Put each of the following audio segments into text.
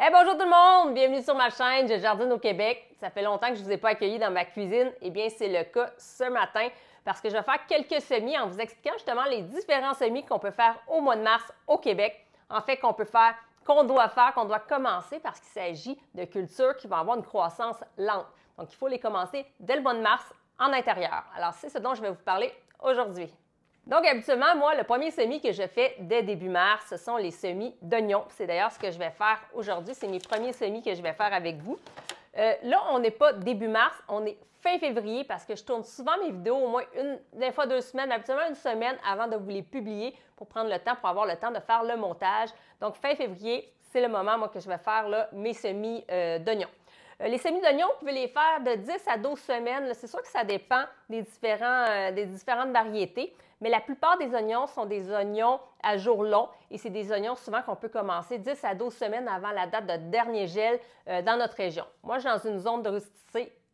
Hey, bonjour tout le monde! Bienvenue sur ma chaîne, je jardine au Québec. Ça fait longtemps que je ne vous ai pas accueilli dans ma cuisine. Eh bien, c'est le cas ce matin parce que je vais faire quelques semis en vous expliquant justement les différents semis qu'on peut faire au mois de mars au Québec. En fait, qu'on peut faire, qu'on doit commencer parce qu'il s'agit de cultures qui vont avoir une croissance lente. Donc, il faut les commencer dès le mois de mars en intérieur. Alors, c'est ce dont je vais vous parler aujourd'hui. Donc, habituellement, moi, le premier semis que je fais dès début mars, ce sont les semis d'oignons. C'est d'ailleurs ce que je vais faire aujourd'hui. C'est mes premiers semis que je vais faire avec vous. Là, on n'est pas début mars, on est fin février parce que je tourne souvent mes vidéos au moins des fois 2 semaines, habituellement une semaine avant de vous les publier pour prendre le temps, pour avoir le temps de faire le montage. Donc, fin février, c'est le moment, moi, que je vais faire là, mes semis d'oignons. Les semis d'oignons, vous pouvez les faire de 10 à 12 semaines. C'est sûr que ça dépend des différentes variétés, mais la plupart des oignons sont des oignons à jour long et c'est des oignons souvent qu'on peut commencer 10 à 12 semaines avant la date de dernier gel dans notre région. Moi, je suis dans une zone de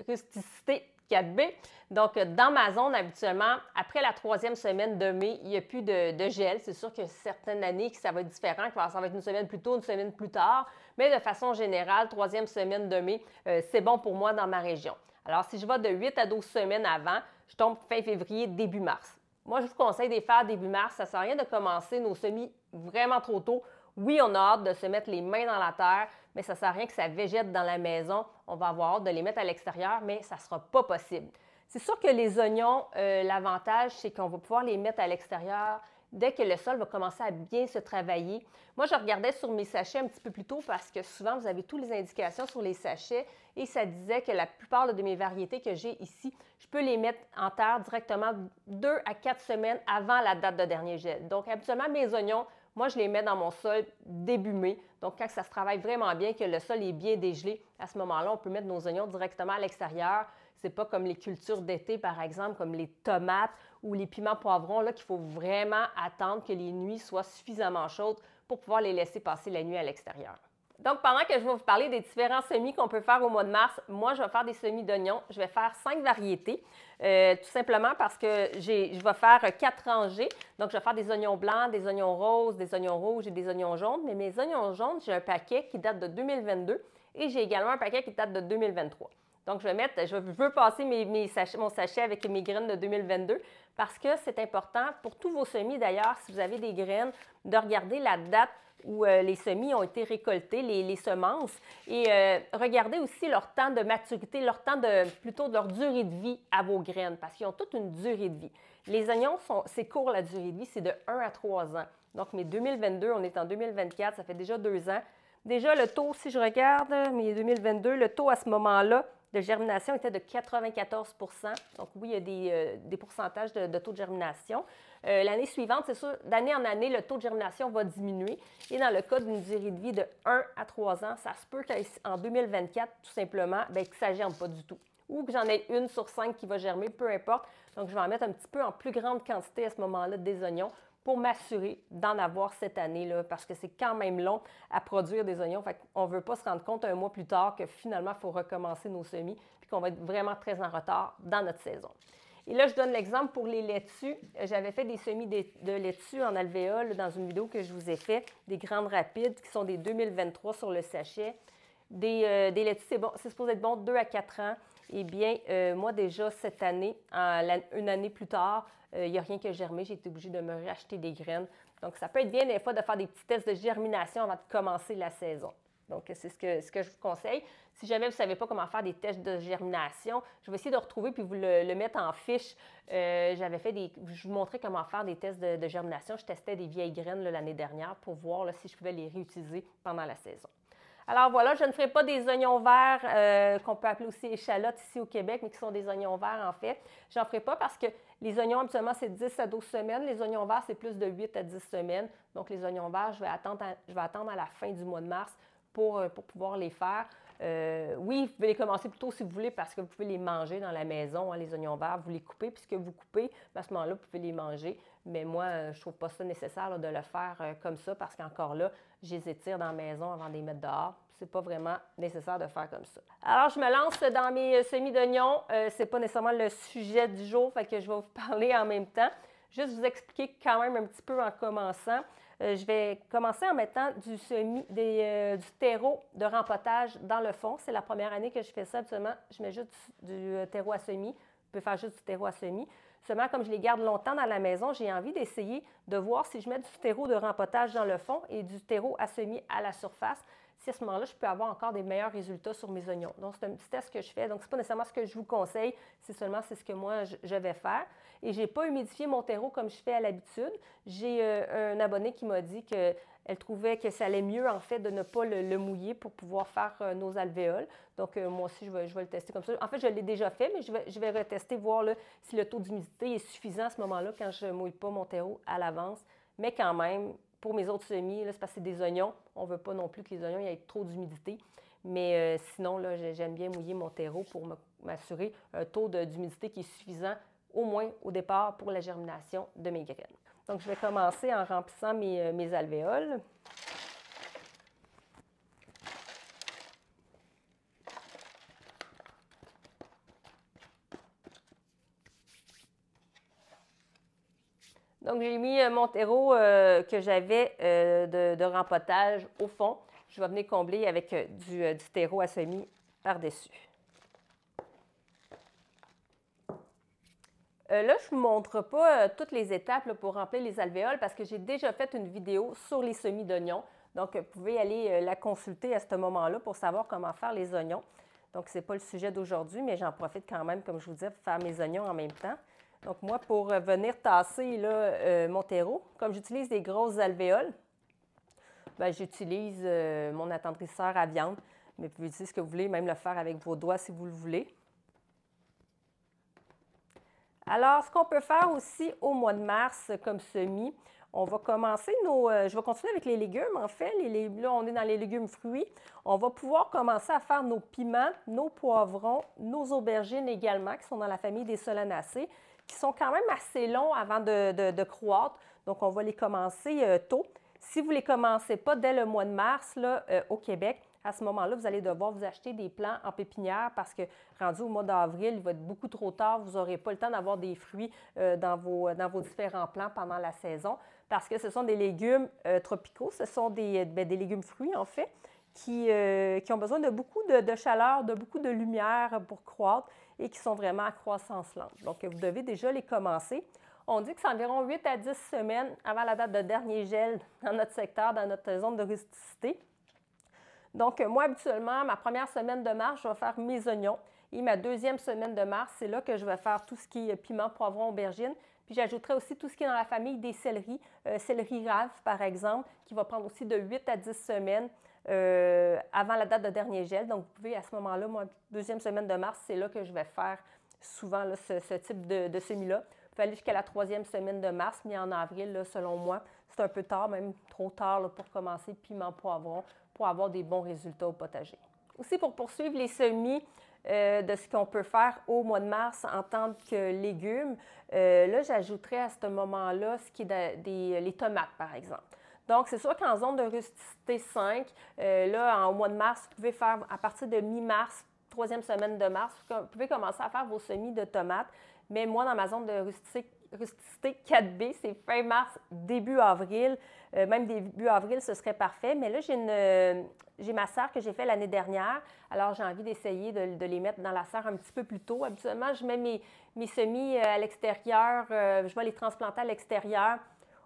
rusticité 4B. Donc, dans ma zone, habituellement, après la 3e semaine de mai, il n'y a plus de gel. C'est sûr que certaines années, ça va être différent, ça va être une semaine plus tôt, une semaine plus tard. Mais de façon générale, 3e semaine de mai, c'est bon pour moi dans ma région. Alors, si je vais de 8 à 12 semaines avant, je tombe fin février, début mars. Moi, je vous conseille de les faire début mars. Ça ne sert à rien de commencer nos semis vraiment trop tôt. Oui, on a hâte de se mettre les mains dans la terre, mais ça ne sert à rien que ça végète dans la maison. On va avoir hâte de les mettre à l'extérieur, mais ça ne sera pas possible. C'est sûr que les oignons, l'avantage, c'est qu'on va pouvoir les mettre à l'extérieur dès que le sol va commencer à bien se travailler. Moi, je regardais sur mes sachets un petit peu plus tôt parce que souvent, vous avez toutes les indications sur les sachets et ça disait que la plupart de mes variétés que j'ai ici, je peux les mettre en terre directement 2 à 4 semaines avant la date de dernier gel. Donc, habituellement, mes oignons, moi, je les mets dans mon sol début mai. Donc, quand ça se travaille vraiment bien, que le sol est bien dégelé, à ce moment-là, on peut mettre nos oignons directement à l'extérieur. C'est pas comme les cultures d'été, par exemple, comme les tomates ou les piments poivrons, là, qu'il faut vraiment attendre que les nuits soient suffisamment chaudes pour pouvoir les laisser passer la nuit à l'extérieur. Donc, pendant que je vais vous parler des différents semis qu'on peut faire au mois de mars, moi, je vais faire des semis d'oignons. Je vais faire 5 variétés, tout simplement parce que je vais faire 4 rangées. Donc, je vais faire des oignons blancs, des oignons roses, des oignons rouges et des oignons jaunes. Mais mes oignons jaunes, j'ai un paquet qui date de 2022 et j'ai également un paquet qui date de 2023. Donc, je veux passer mon sachet avec mes graines de 2022 parce que c'est important pour tous vos semis, d'ailleurs, si vous avez des graines, de regarder la date où les semis ont été récoltés, les semences, et regardez aussi leur temps de maturité, plutôt leur durée de vie à vos graines, parce qu'ils ont toute une durée de vie. Les oignons, c'est court la durée de vie, c'est de 1 à 3 ans. Donc, mes 2022, on est en 2024, ça fait déjà 2 ans. Déjà, le taux, si je regarde mes 2022, le taux à ce moment-là de germination était de 94 %. Donc, oui, il y a des pourcentages de taux de germination. L'année suivante, c'est sûr, d'année en année, le taux de germination va diminuer. Et dans le cas d'une durée de vie de 1 à 3 ans, ça se peut qu'en 2024, tout simplement, que ça ne germe pas du tout. Ou que j'en ai 1 sur 5 qui va germer, peu importe. Donc, je vais en mettre un petit peu en plus grande quantité à ce moment-là des oignons pour m'assurer d'en avoir cette année-là, parce que c'est quand même long à produire des oignons. Fait qu'on ne veut pas se rendre compte un mois plus tard que finalement, il faut recommencer nos semis, puis qu'on va être vraiment très en retard dans notre saison. Et là, je donne l'exemple pour les laitues. J'avais fait des semis de laitue en alvéole dans une vidéo que je vous ai fait, des grandes rapides qui sont des 2023 sur le sachet. Des laitues, c'est supposé être bon 2 à 4 ans. Eh bien, moi déjà cette année, une année plus tard, il n'y a rien qui a germé. J'ai été obligée de me racheter des graines. Donc, ça peut être bien des fois de faire des petits tests de germination avant de commencer la saison. Donc, c'est ce que je vous conseille. Si jamais vous ne savez pas comment faire des tests de germination, je vais essayer de retrouver puis vous le mettre en fiche. Je vous montrais comment faire des tests de germination. Je testais des vieilles graines l'année dernière pour voir là, si je pouvais les réutiliser pendant la saison. Alors voilà, je ne ferai pas des oignons verts qu'on peut appeler aussi échalotes ici au Québec, mais qui sont des oignons verts en fait. J'en ferai pas parce que les oignons, habituellement, c'est 10 à 12 semaines. Les oignons verts, c'est plus de 8 à 10 semaines. Donc les oignons verts, je vais attendre à la fin du mois de mars pour pouvoir les faire. Oui, vous pouvez les commencer plus tôt si vous voulez parce que vous pouvez les manger dans la maison, hein, les oignons verts. Vous les coupez, puis ce que vous coupez, à ce moment-là, vous pouvez les manger. Mais moi, je ne trouve pas ça nécessaire là, de le faire comme ça parce qu'encore là, je les étire dans la maison avant de les mettre dehors. Ce n'est pas vraiment nécessaire de faire comme ça. Alors, je me lance dans mes semis d'oignons. Ce n'est pas nécessairement le sujet du jour, fait que je vais vous parler en même temps. Juste vous expliquer quand même un petit peu en commençant. Je vais commencer en mettant du terreau de rempotage dans le fond. C'est la première année que je fais ça. Absolument, je mets juste du terreau à semis. Je peux faire juste du terreau à semis. Seulement, comme je les garde longtemps dans la maison, j'ai envie d'essayer de voir si je mets du terreau de rempotage dans le fond et du terreau à semis à la surface, si à ce moment-là, je peux avoir encore des meilleurs résultats sur mes oignons. Donc, c'est un petit test que je fais. Donc, ce n'est pas nécessairement ce que je vous conseille, c'est ce que moi, je vais faire. Et je n'ai pas humidifié mon terreau comme je fais à l'habitude. J'ai un abonné qui m'a dit qu'elle trouvait que ça allait mieux, en fait, de ne pas le mouiller pour pouvoir faire nos alvéoles. Donc, moi aussi, je vais le tester comme ça. En fait, je l'ai déjà fait, mais je vais retester, voir là, si le taux d'humidité est suffisant à ce moment-là quand je ne mouille pas mon terreau à l'avance. Mais quand même, pour mes autres semis, c'est parce que c'est des oignons. On ne veut pas non plus que les oignons aient trop d'humidité. Mais sinon, j'aime bien mouiller mon terreau pour m'assurer un taux d'humidité qui est suffisant, au moins au départ, pour la germination de mes graines. Donc, je vais commencer en remplissant mes alvéoles. Donc, j'ai mis mon terreau que j'avais de rempotage au fond. Je vais venir combler avec du terreau à semis par-dessus. Là, je ne vous montre pas toutes les étapes là, pour remplir les alvéoles parce que j'ai déjà fait une vidéo sur les semis d'oignons. Donc, vous pouvez aller la consulter à ce moment-là pour savoir comment faire les oignons. Donc, ce n'est pas le sujet d'aujourd'hui, mais j'en profite quand même, comme je vous disais, pour faire mes oignons en même temps. Donc, moi, pour venir tasser là, mon terreau, comme j'utilise des grosses alvéoles, j'utilise mon attendrisseur à viande, mais vous pouvez utiliser ce que vous voulez, même le faire avec vos doigts si vous le voulez. Alors, ce qu'on peut faire aussi au mois de mars comme semis, on va commencer je vais continuer avec les légumes, en fait. Là, on est dans les légumes fruits. On va pouvoir commencer à faire nos piments, nos poivrons, nos aubergines également, qui sont dans la famille des solanacées, qui sont quand même assez longs avant de croître. Donc, on va les commencer tôt. Si vous ne les commencez pas dès le mois de mars, là, au Québec, à ce moment-là, vous allez devoir vous acheter des plants en pépinière parce que rendu au mois d'avril, il va être beaucoup trop tard. Vous n'aurez pas le temps d'avoir des fruits dans vos différents plants pendant la saison parce que ce sont des légumes tropicaux. Ce sont des légumes fruits, en fait, qui ont besoin de beaucoup de chaleur, de beaucoup de lumière pour croître et qui sont vraiment à croissance lente. Donc, vous devez déjà les commencer. On dit que c'est environ 8 à 10 semaines avant la date de dernier gel dans notre secteur, dans notre zone de rusticité. Donc, moi, habituellement, ma première semaine de mars, je vais faire mes oignons. Et ma deuxième semaine de mars, c'est là que je vais faire tout ce qui est piment, poivron, aubergine. Puis, j'ajouterai aussi tout ce qui est dans la famille des céleris, céleri rave, par exemple, qui va prendre aussi de 8 à 10 semaines avant la date de dernier gel. Donc, vous pouvez, à ce moment-là, moi, deuxième semaine de mars, c'est là que je vais faire souvent là, ce type de semis-là. Il faut aller jusqu'à la troisième semaine de mars, mais en avril, là, selon moi, c'est un peu tard, même trop tard là, pour commencer piment, poivron, pour avoir des bons résultats au potager. Aussi, pour poursuivre les semis de ce qu'on peut faire au mois de mars en tant que légumes, là, j'ajouterais à ce moment-là ce qui est les tomates, par exemple. Donc, c'est sûr qu'en zone de rusticité 5, là, au mois de mars, vous pouvez faire à partir de mi-mars, troisième semaine de mars, vous pouvez commencer à faire vos semis de tomates. Mais moi, dans ma zone de rusticité 4B, c'est fin mars, début avril. Même début avril, ce serait parfait. Mais là, j'ai ma serre que j'ai faite l'année dernière. Alors, j'ai envie d'essayer de les mettre dans la serre un petit peu plus tôt. Habituellement, je mets mes semis à l'extérieur. Je vais les transplanter à l'extérieur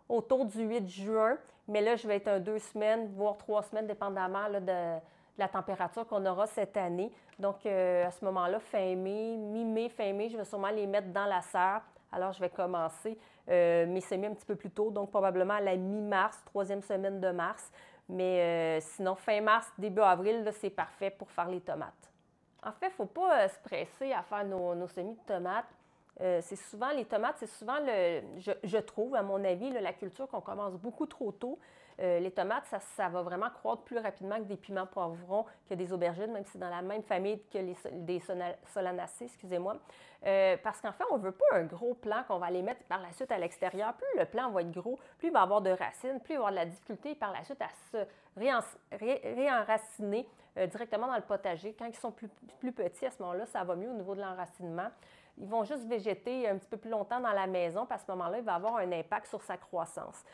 autour du 8 juin. Mais là, je vais être 2 semaines, voire 3 semaines, dépendamment là, de la température qu'on aura cette année. Donc, à ce moment-là, fin mai, mi-mai, fin mai, je vais sûrement les mettre dans la serre. Alors, je vais commencer mes semis un petit peu plus tôt, donc probablement à la mi-mars, troisième semaine de mars. Mais sinon, fin mars, début avril, c'est parfait pour faire les tomates. En fait, il ne faut pas se presser à faire nos semis de tomates. C'est souvent, les tomates, c'est souvent, je trouve, à mon avis, la culture qu'on commence beaucoup trop tôt. Les tomates, ça va vraiment croître plus rapidement que des piments poivrons, que des aubergines, même si c'est dans la même famille que des solanacées, excusez-moi. Parce qu'en fait, on ne veut pas un gros plant qu'on va aller mettre par la suite à l'extérieur. Plus le plant va être gros, plus il va avoir de racines, plus il va avoir de la difficulté par la suite à se réenraciner directement dans le potager. Quand ils sont plus petits, à ce moment-là, ça va mieux au niveau de l'enracinement. ils vont juste végéter un petit peu plus longtemps dans la maison, puis à ce moment-là, il va avoir un impact sur sa croissance.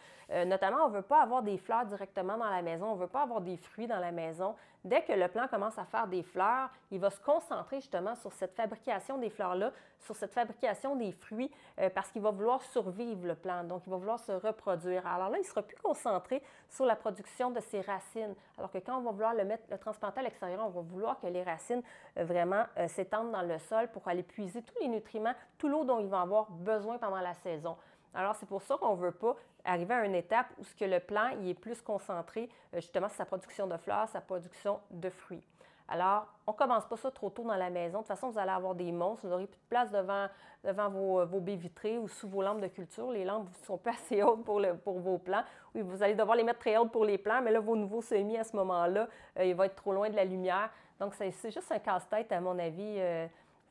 Notamment, on ne veut pas avoir des fleurs directement dans la maison, on ne veut pas avoir des fruits dans la maison. Dès que le plant commence à faire des fleurs, il va se concentrer justement sur cette fabrication des fleurs-là, sur cette fabrication des fruits, parce qu'il va vouloir survivre, le plant. Donc, il va vouloir se reproduire. Alors là, il sera plus concentré sur la production de ses racines. Alors que quand on va vouloir le transplanter à l'extérieur, on va vouloir que les racines vraiment s'étendent dans le sol pour aller puiser tous les nutriments, tout l'eau dont il va avoir besoin pendant la saison. Alors, c'est pour ça qu'on ne veut pas arriver à une étape où ce que le plant il est plus concentré justement sur sa production de fleurs, sa production de fruits. Alors, on ne commence pas ça trop tôt dans la maison. De toute façon, vous allez avoir des monstres, vous n'aurez plus de place devant vos baies vitrées ou sous vos lampes de culture. Les lampes ne sont pas assez hautes pour vos plants. Oui, vous allez devoir les mettre très hautes pour les plants, mais là, vos nouveaux semis, à ce moment-là, il va être trop loin de la lumière. Donc, c'est juste un casse-tête, à mon avis.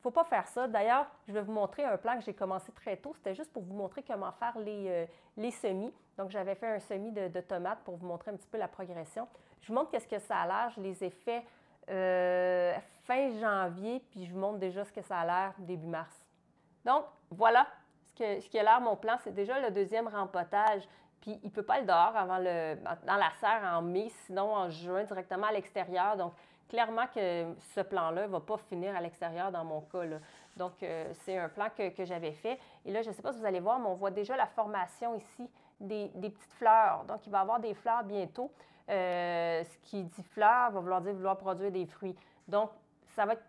Il ne faut pas faire ça. D'ailleurs, je vais vous montrer un plan que j'ai commencé très tôt. C'était juste pour vous montrer comment faire les semis. Donc, j'avais fait un semis de tomates pour vous montrer un petit peu la progression. Je vous montre qu'est-ce que ça a l'air. Je les ai faits fin janvier, puis je vous montre déjà ce que ça a l'air début mars. Donc, voilà ce qui a l'air mon plan. C'est déjà le deuxième rempotage. Puis, il ne peut pas être dehors dans la serre en mai, sinon en juin directement à l'extérieur. Donc, clairement que ce plan-là ne va pas finir à l'extérieur dans mon cas, là. Donc, c'est un plan que j'avais fait. Et là, je ne sais pas si vous allez voir, mais on voit déjà la formation ici des petites fleurs. Donc, il va y avoir des fleurs bientôt. Ce qui dit fleurs va vouloir dire produire des fruits. Donc, ça va être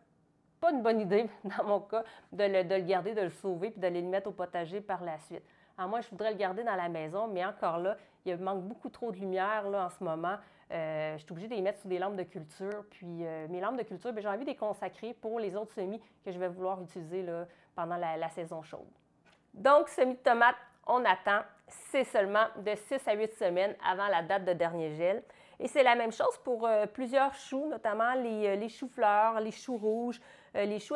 pas une bonne idée, dans mon cas, de le garder, de le sauver puis d'aller le mettre au potager par la suite. Alors moi, je voudrais le garder dans la maison, mais encore là, il manque beaucoup trop de lumière là, en ce moment. Je suis obligée de les mettre sous des lampes de culture. Puis mes lampes de culture, j'ai envie de les consacrer pour les autres semis que je vais vouloir utiliser là, pendant la saison chaude. Donc, semis de tomates, on attend. C'est seulement de 6 à 8 semaines avant la date de dernier gel. Et c'est la même chose pour plusieurs choux, notamment les choux-fleurs, les choux rouges. Les choux,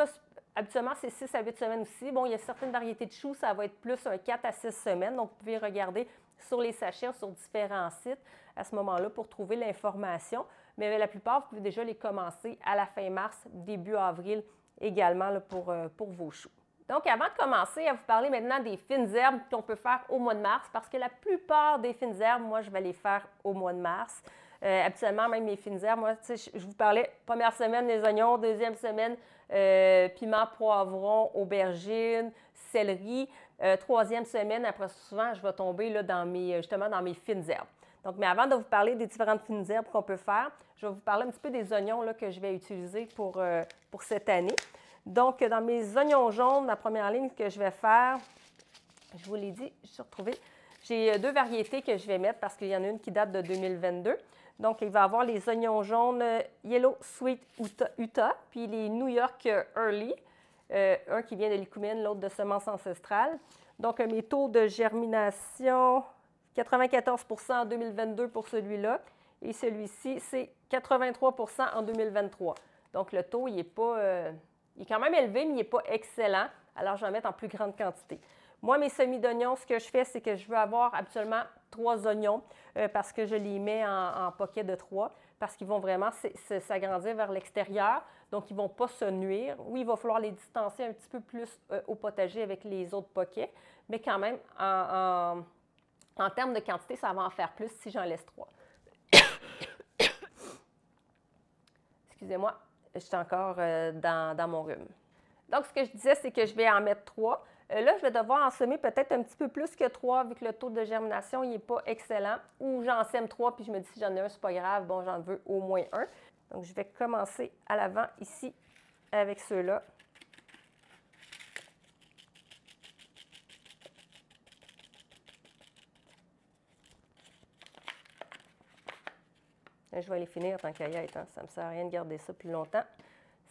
habituellement, c'est 6 à 8 semaines aussi. Bon, il y a certaines variétés de choux, ça va être plus un 4 à 6 semaines. Donc, vous pouvez regarder sur les sachets, sur différents sites à ce moment-là pour trouver l'information. Mais la plupart, vous pouvez déjà les commencer à la fin mars, début avril également là, pour vos choux. Donc, avant de commencer à vous parler maintenant des fines herbes qu'on peut faire au mois de mars, parce que la plupart des fines herbes, moi, je vais les faire au mois de mars. Habituellement, même mes fines herbes, moi, je vous parlais, première semaine, les oignons, deuxième semaine, piment, poivron, aubergine, céleri. Troisième semaine, après souvent, je vais tomber là, justement dans mes fines herbes. Donc, mais avant de vous parler des différentes fines herbes qu'on peut faire, je vais vous parler un petit peu des oignons là, que je vais utiliser pour cette année. Donc, dans mes oignons jaunes, la première ligne que je vais faire, je vous l'ai dit, je suis retrouvée, j'ai deux variétés que je vais mettre parce qu'il y en a une qui date de 2022. Donc, il va y avoir les oignons jaunes Yellow Sweet Utah, puis les New York Early, un qui vient de l'Icumene, l'autre de Semences Ancestrales. Donc, mes taux de germination, 94 % en 2022 pour celui-là, et celui-ci, c'est 83 % en 2023. Donc, le taux, il est quand même élevé, mais il n'est pas excellent. Alors, je vais en mettre en plus grande quantité. Moi, mes semis d'oignons, ce que je fais, c'est que je veux avoir habituellement 3 oignons parce que je les mets en poquets de 3 parce qu'ils vont vraiment s'agrandir vers l'extérieur. Donc, ils ne vont pas se nuire. Oui, il va falloir les distancer un petit peu plus au potager avec les autres poquets, mais quand même, en termes de quantité, ça va en faire plus si j'en laisse 3. Excusez-moi, je suis encore dans mon rhume. Donc, ce que je disais, c'est que je vais en mettre 3. Là, je vais devoir en semer peut-être un petit peu plus que 3 vu que le taux de germination n'est pas excellent. Ou j'en sème 3 puis je me dis si j'en ai un, c'est pas grave. Bon, j'en veux au moins un. Donc, je vais commencer à l'avant ici avec ceux-là. Je vais les finir tant qu'à y être. Ça ne me sert à rien de garder ça plus longtemps.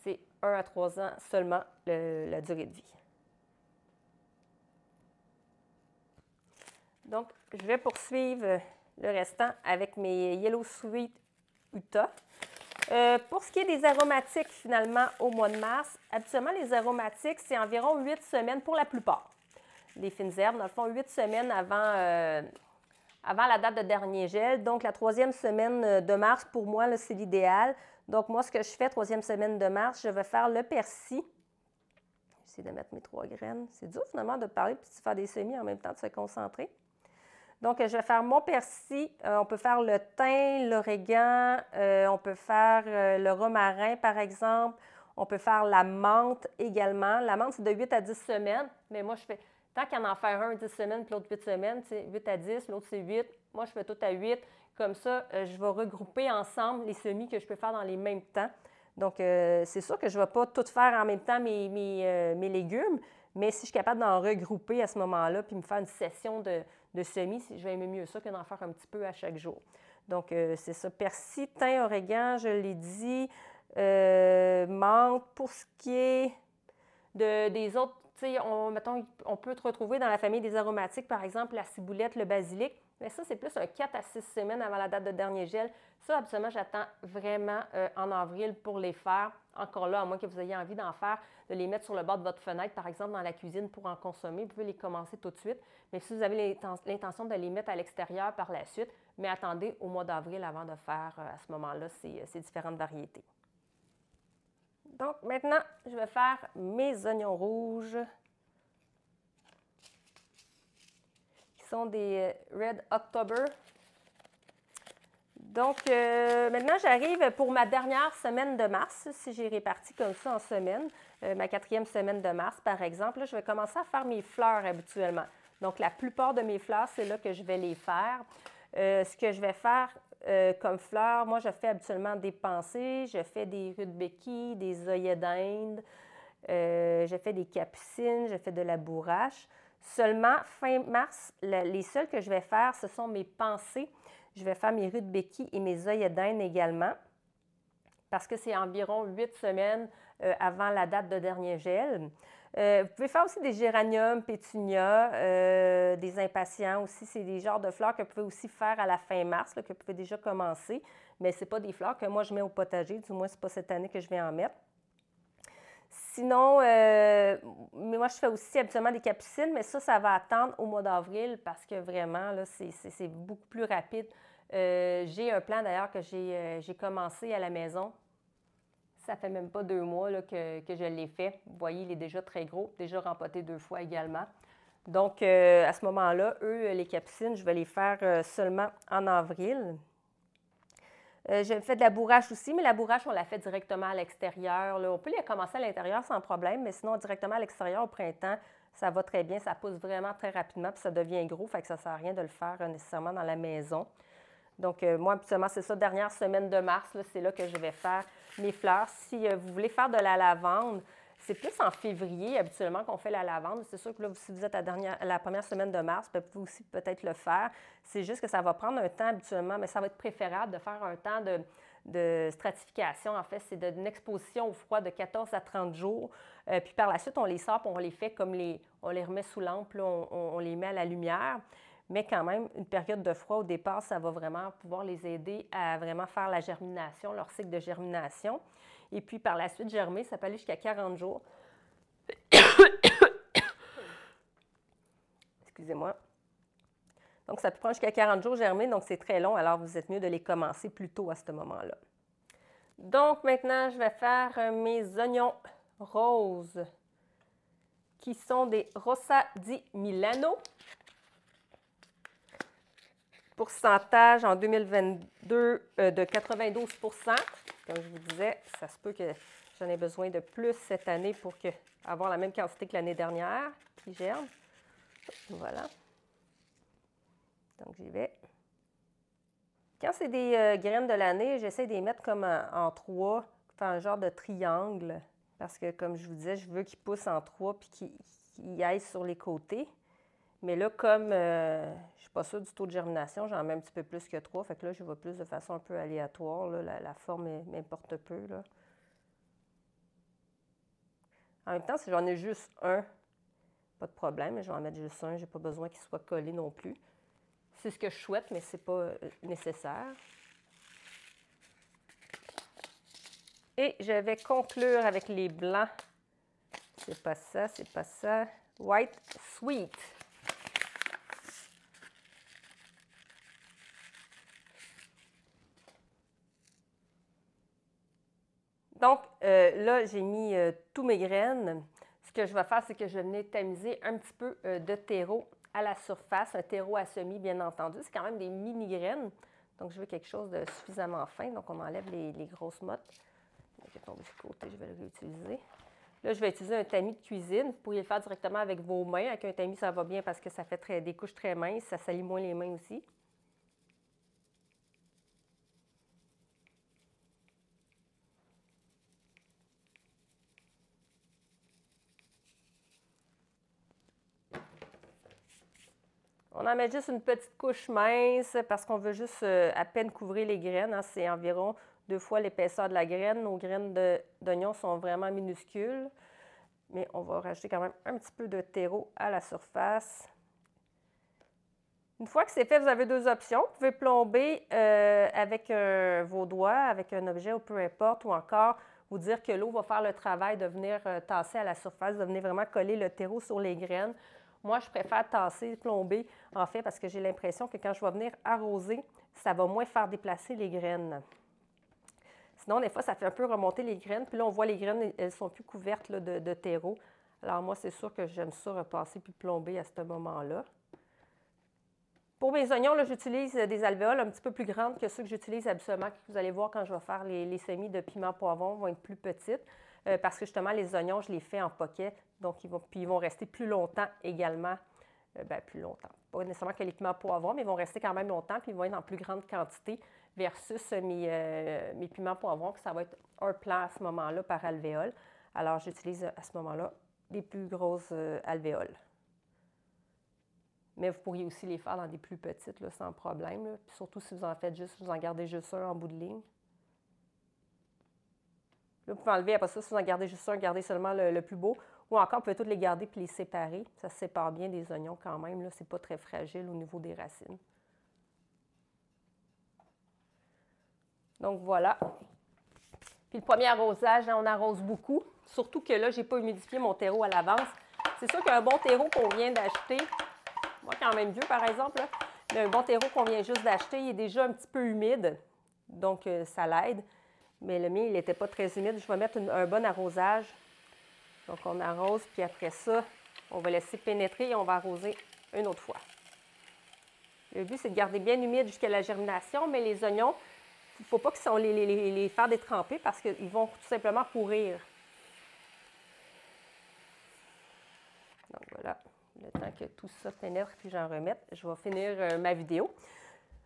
C'est 1 à 3 ans seulement la durée de vie. Donc, je vais poursuivre le restant avec mes Yellow Sweet Utah. Pour ce qui est des aromatiques, finalement, au mois de mars, habituellement, les aromatiques, c'est environ 8 semaines pour la plupart. Les fines herbes, dans le fond, 8 semaines avant la date de dernier gel. Donc, la 3e semaine de mars, pour moi, c'est l'idéal. Donc, moi, ce que je fais, 3e semaine de mars, je vais faire le persil. J'essaie de mettre mes 3 graines. C'est dur finalement de parler puis de faire des semis en même temps, de se concentrer. Donc, je vais faire mon persil. On peut faire le thym, l'origan, on peut faire le romarin, par exemple. On peut faire la menthe également. La menthe, c'est de 8 à 10 semaines, mais moi, je fais, tant qu'à en faire un 10 semaines puis l'autre 8 semaines, c'est 8 à 10, l'autre c'est 8. Moi, je fais tout à 8. Comme ça, je vais regrouper ensemble les semis que je peux faire dans les mêmes temps. Donc, c'est sûr que je ne vais pas tout faire en même temps mes légumes, mais si je suis capable d'en regrouper à ce moment-là puis me faire une session de semis, je vais aimer mieux ça que d'en faire un petit peu à chaque jour. Donc, c'est ça. Persil, thym, origan, je l'ai dit. Menthe. Pour ce qui est des autres, mettons, on peut retrouver dans la famille des aromatiques, par exemple, la ciboulette, le basilic. Mais ça, c'est plus un 4 à 6 semaines avant la date de dernier gel. Ça, absolument, j'attends vraiment en avril pour les faire. Encore là, à moins que vous ayez envie d'en faire, de les mettre sur le bord de votre fenêtre, par exemple, dans la cuisine pour en consommer. Vous pouvez les commencer tout de suite. Mais si vous avez l'intention de les mettre à l'extérieur par la suite, mais attendez au mois d'avril avant de faire à ce moment-là ces différentes variétés. Donc, maintenant, je vais faire mes oignons rouges, qui sont des Red October. Donc, maintenant, j'arrive pour ma dernière semaine de mars, si j'ai réparti comme ça en semaines, ma 4e semaine de mars, par exemple. Là, je vais commencer à faire mes fleurs habituellement. Donc, la plupart de mes fleurs, c'est là que je vais les faire. Ce que je vais faire comme fleurs, moi, je fais habituellement des pensées, je fais des rudbeckies, des œillets d'Inde, je fais des capucines, je fais de la bourrache. Seulement, fin mars, les seuls que je vais faire, ce sont mes pensées. Je vais faire mes rudbeckies et mes œillets d'Inde également, parce que c'est environ 8 semaines avant la date de dernier gel. Vous pouvez faire aussi des géraniums, pétunias, des impatiens aussi. C'est des genres de fleurs que vous pouvez aussi faire à la fin mars, là, que vous pouvez déjà commencer. Mais ce n'est pas des fleurs que moi je mets au potager. Du moins, ce n'est pas cette année que je vais en mettre. Sinon, moi, je fais aussi habituellement des capucines, mais ça va attendre au mois d'avril parce que vraiment, là, c'est beaucoup plus rapide. J'ai un plan d'ailleurs que j'ai commencé à la maison. Ça fait même pas 2 mois là, que je l'ai fait. Vous voyez, il est déjà très gros, déjà rempoté 2 fois également. Donc, à ce moment-là, les capucines, je vais les faire seulement en avril. Je fais de la bourrache aussi, mais la bourrache, on la fait directement à l'extérieur. On peut les commencer à l'intérieur sans problème, mais sinon, directement à l'extérieur au printemps, ça va très bien. Ça pousse vraiment très rapidement, puis ça devient gros, fait que ça ne sert à rien de le faire nécessairement dans la maison. Donc, moi, habituellement, c'est ça, dernière semaine de mars, c'est là que je vais faire mes fleurs. Si vous voulez faire de la lavande, c'est plus en février, habituellement, qu'on fait la lavande. C'est sûr que là, si vous êtes à la première semaine de mars, vous pouvez aussi peut-être le faire. C'est juste que ça va prendre un temps habituellement, mais ça va être préférable de faire un temps de stratification. En fait, c'est d'une exposition au froid de 14 à 30 jours. Puis par la suite, on les sort, puis on les fait comme on les remet sous lampe, là, on les met à la lumière. Mais quand même, une période de froid au départ, ça va vraiment pouvoir les aider à vraiment faire la germination, leur cycle de germination. Et puis par la suite, germer, ça peut aller jusqu'à 40 jours. Excusez-moi. Donc, ça peut prendre jusqu'à 40 jours germer, donc c'est très long, alors vous êtes mieux de les commencer plus tôt à ce moment-là. Donc, maintenant, je vais faire mes oignons roses, qui sont des Rosa di Milano. Pourcentage en 2022 de 92 %. Comme je vous disais, ça se peut que j'en ai besoin de plus cette année pour avoir la même quantité que l'année dernière qui germe. Voilà. Donc, j'y vais. Quand c'est des graines de l'année, j'essaie de les mettre comme en 3, faire un genre de triangle. Parce que, comme je vous disais, je veux qu'ils poussent en 3 puis qu'ils aillent sur les côtés. Mais là, comme je ne suis pas sûre du taux de germination, j'en mets un petit peu plus que 3. Fait que là, je vais plus de façon un peu aléatoire. Là, la forme m'importe peu. Là. En même temps, si j'en ai juste un, pas de problème. Je vais en mettre juste un. Je n'ai pas besoin qu'il soit collé non plus. C'est ce que je souhaite, mais ce n'est pas nécessaire. Et je vais conclure avec les blancs. C'est pas ça, c'est pas ça. White Sweet. Donc, là, j'ai mis tous mes graines. Ce Ce que je vais faire, c'est que je vais venir tamiser un petit peu de terreau à la surface, un terreau à semis, bien entendu. C'est quand même des mini-graines, donc je veux quelque chose de suffisamment fin. Donc, on enlève les grosses mottes. Donc, je vais tomber sur le côté, je vais le réutiliser. Là, je vais utiliser un tamis de cuisine. Vous pourriez le faire directement avec vos mains. Avec un tamis, ça va bien parce que ça fait des couches très minces. Ça salit moins les mains aussi. On en met juste une petite couche mince parce qu'on veut juste à peine couvrir les graines. Hein. C'est environ 2 fois l'épaisseur de la graine. Nos graines d'oignons sont vraiment minuscules. Mais on va rajouter quand même un petit peu de terreau à la surface. Une fois que c'est fait, vous avez 2 options. Vous pouvez plomber avec vos doigts, avec un objet ou peu importe, ou encore vous dire que l'eau va faire le travail de venir tasser à la surface, de venir vraiment coller le terreau sur les graines. Moi, je préfère tasser, plomber, en fait, parce que j'ai l'impression que quand je vais venir arroser, ça va moins faire déplacer les graines. Sinon, des fois, ça fait un peu remonter les graines. Puis là, on voit les graines, elles ne sont plus couvertes là, de terreau. Alors moi, c'est sûr que j'aime ça repasser puis plomber à ce moment-là. Pour mes oignons, j'utilise des alvéoles un petit peu plus grandes que ceux que j'utilise habituellement. Vous allez voir quand je vais faire les semis de piment poivron, vont être plus petites. Parce que justement, les oignons, je les fais en pocket. Donc, ils vont rester plus longtemps également. Plus longtemps. Pas nécessairement que les piments poivrons, mais ils vont rester quand même longtemps, puis ils vont être en plus grande quantité versus mes piments poivrons, que ça va être un plant à ce moment-là par alvéole. Alors, j'utilise à ce moment-là des plus grosses alvéoles. Mais vous pourriez aussi les faire dans des plus petites, là, sans problème. Là. Puis surtout si vous en faites juste, vous en gardez juste un en bout de ligne. Là, vous pouvez enlever après ça, si vous en gardez juste un, gardez seulement le plus beau. Ou encore, vous pouvez tous les garder puis les séparer. Ça se sépare bien des oignons quand même. Ce n'est pas très fragile au niveau des racines. Donc voilà. Puis le premier arrosage, on arrose beaucoup. Surtout que là, je n'ai pas humidifié mon terreau à l'avance. C'est sûr qu'un bon terreau qu'on vient d'acheter, moi quand même vieux par exemple, là, mais un bon terreau qu'on vient juste d'acheter, il est déjà un petit peu humide. Donc ça l'aide. Mais le mien, il n'était pas très humide. Je vais mettre un bon arrosage. Donc, on arrose, puis après ça, on va laisser pénétrer et on va arroser une autre fois. Le but, c'est de garder bien humide jusqu'à la germination, mais les oignons, il ne faut pas qu'on les faire détremper parce qu'ils vont tout simplement pourrir. Donc, voilà, le temps que tout ça pénètre puis j'en remette, je vais finir ma vidéo.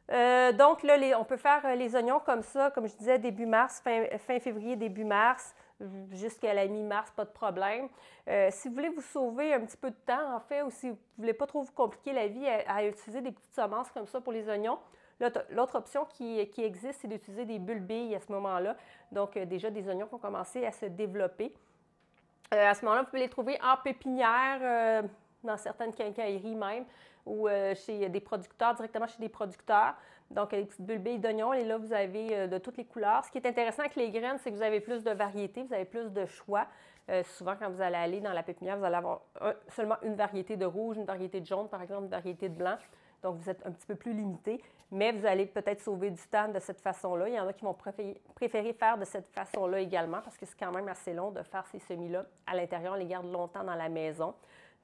Donc, là, on peut faire les oignons comme ça, comme je disais, début mars, fin février, début mars, jusqu'à la mi-mars, pas de problème. Si vous voulez vous sauver un petit peu de temps, en fait, ou si vous ne voulez pas trop vous compliquer la vie à utiliser des petites semences comme ça pour les oignons, l'autre option qui existe, c'est d'utiliser des bulbilles à ce moment-là. Donc, déjà, des oignons qui ont commencé à se développer. À ce moment-là, vous pouvez les trouver en pépinière, dans certaines quincailleries même, ou chez des producteurs, directement chez des producteurs. Donc, les petites bulbilles d'oignons, et là, vous avez de toutes les couleurs. Ce qui est intéressant avec les graines, c'est que vous avez plus de variété, vous avez plus de choix. Souvent, quand vous allez aller dans la pépinière, vous allez avoir seulement une variété de rouge, une variété de jaune, par exemple, une variété de blanc. Donc, vous êtes un petit peu plus limité, mais vous allez peut-être sauver du temps de cette façon-là. Il y en a qui vont préférer faire de cette façon-là également, parce que c'est quand même assez long de faire ces semis-là à l'intérieur. On les garde longtemps dans la maison.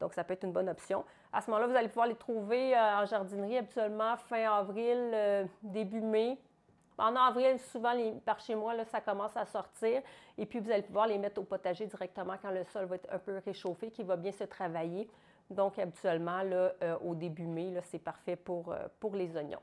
Donc, ça peut être une bonne option. À ce moment-là, vous allez pouvoir les trouver en jardinerie habituellement fin avril, début mai. En avril, souvent, par chez moi, là, ça commence à sortir. Et puis, vous allez pouvoir les mettre au potager directement quand le sol va être un peu réchauffé, qui va bien se travailler. Donc, habituellement, là, au début mai, c'est parfait pour les oignons.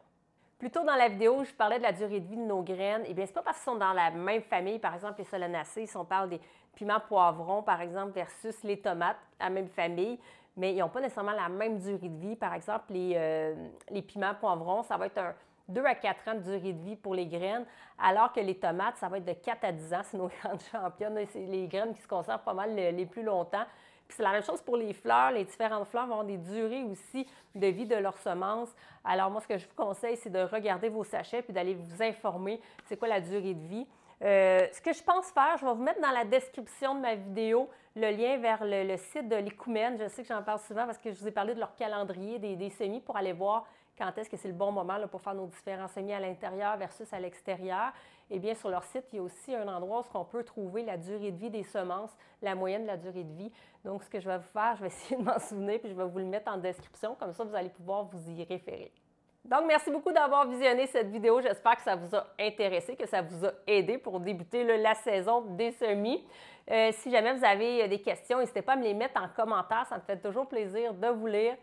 Plus tôt dans la vidéo, je parlais de la durée de vie de nos graines. Eh bien, ce n'est pas parce qu'ils sont dans la même famille, par exemple, les solanacées, si on parle des piments poivrons, par exemple, versus les tomates, la même famille, mais ils n'ont pas nécessairement la même durée de vie. Par exemple, les piments poivrons, ça va être 2 à 4 ans de durée de vie pour les graines, alors que les tomates, ça va être de 4 à 10 ans. C'est nos grandes championnes. C'est les graines qui se conservent pas mal les plus longtemps. Puis c'est la même chose pour les fleurs. Les différentes fleurs vont avoir des durées aussi de vie de leurs semences. Alors moi, ce que je vous conseille, c'est de regarder vos sachets puis d'aller vous informer c'est quoi la durée de vie. Ce que je pense faire, je vais vous mettre dans la description de ma vidéo le lien vers le site de l'Écoumène. Je sais que j'en parle souvent parce que je vous ai parlé de leur calendrier des semis pour aller voir quand est-ce que c'est le bon moment là, pour faire nos différents semis à l'intérieur versus à l'extérieur. Eh bien, sur leur site, il y a aussi un endroit où on peut trouver la durée de vie des semences, la moyenne de la durée de vie. Donc, ce que je vais vous faire, je vais essayer de m'en souvenir, puis je vais vous le mettre en description. Comme ça, vous allez pouvoir vous y référer. Donc, merci beaucoup d'avoir visionné cette vidéo. J'espère que ça vous a intéressé, que ça vous a aidé pour débuter là, la saison des semis. Si jamais vous avez des questions, n'hésitez pas à me les mettre en commentaire. Ça me fait toujours plaisir de vous lire.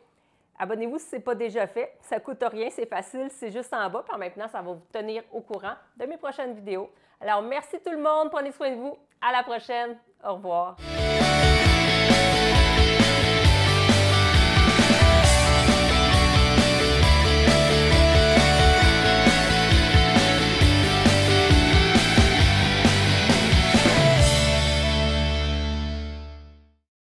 Abonnez-vous si ce n'est pas déjà fait. Ça ne coûte rien, c'est facile, c'est juste en bas. Puis maintenant, ça va vous tenir au courant de mes prochaines vidéos. Alors, merci tout le monde. Prenez soin de vous. À la prochaine. Au revoir.